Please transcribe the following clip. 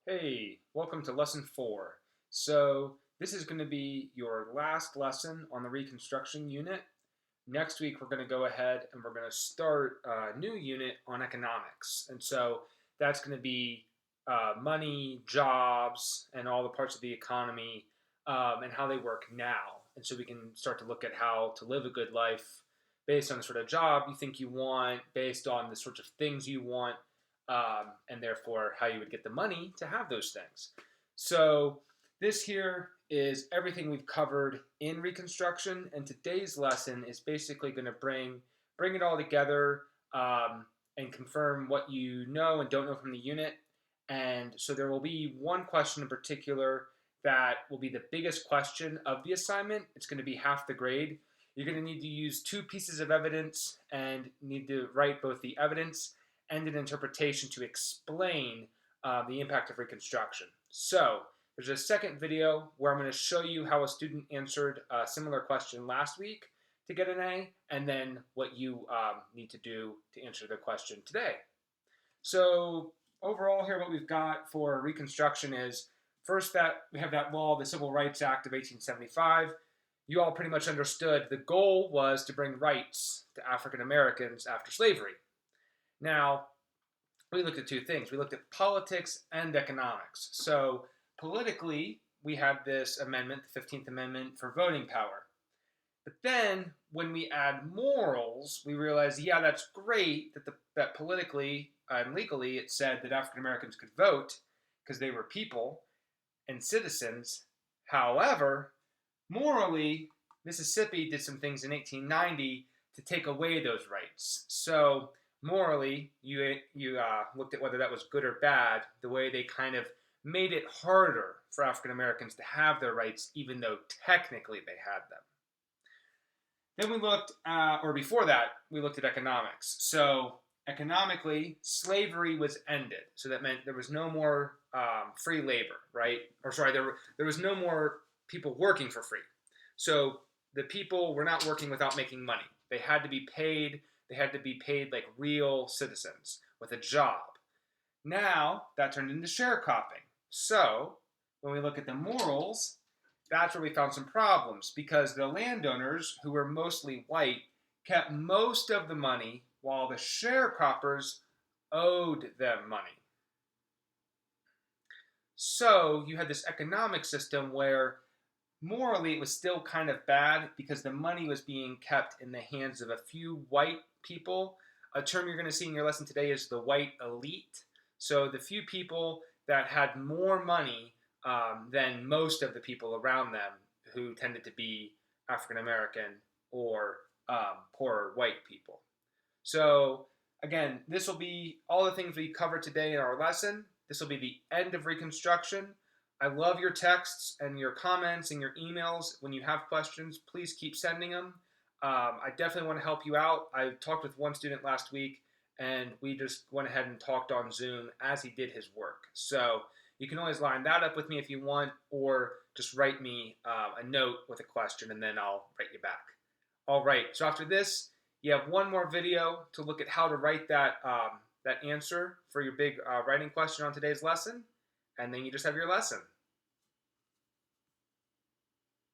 Hey, welcome to lesson 4. So this is going to be your last lesson on the Reconstruction unit. Next week we're going to go ahead and we're going to start a new unit on economics. And so that's going to be money, jobs, and all the parts of the economy and how they work now. And so we can start to look at how to live a good life based on the sort of job you think you want, based on the sorts of things you want, and therefore how you would get the money to have those things. So this here is everything we've covered in Reconstruction, and today's lesson is basically going to bring it all together and confirm what you know and don't know from the unit. And so there will be one question in particular that will be the biggest question of the assignment. It's going to be half the grade. You're going to need to use two pieces of evidence and need to write both the evidence and an interpretation to explain the impact of Reconstruction. So there's a second video where I'm going to show you how a student answered a similar question last week to get an A, and then what you need to do to answer the question today. So overall here what we've got for Reconstruction is first that we have that law, the Civil Rights Act of 1875. You all pretty much understood the goal was to bring rights to African Americans after slavery. Now, we looked at two things. We looked at politics and economics. So politically, we have this amendment, the 15th Amendment, for voting power. But then when we add morals, we realize, yeah, that's great that politically and legally it said that African Americans could vote because they were people and citizens. However, morally, Mississippi did some things in 1890 to take away those rights. So morally, you looked at whether that was good or bad, the way they kind of made it harder for African Americans to have their rights, even though technically they had them. Then we looked, or before that, we looked at economics. So economically, slavery was ended. So that meant there was no more free labor, right? Or sorry, there was no more people working for free. So the people were not working without making money. They had to be paid. They had to be paid like real citizens with a job. Now that turned into sharecropping. So when we look at the morals, that's where we found some problems because the landowners, who were mostly white, kept most of the money while the sharecroppers owed them money. So you had this economic system where morally it was still kind of bad because the money was being kept in the hands of a few white people. A term you're going to see in your lesson today is the white elite. So the few people that had more money than most of the people around them who tended to be African American or poorer white people. So again, this will be all the things we covered today in our lesson. This will be the end of Reconstruction. I love your texts and your comments and your emails. When you have questions, please keep sending them. I definitely want to help you out. I talked with one student last week, and we just went ahead and talked on Zoom as he did his work. So you can always line that up with me if you want, or just write me a note with a question, and then I'll write you back. All right, so after this, you have one more video to look at how to write that answer for your big writing question on today's lesson, and then you just have your lesson.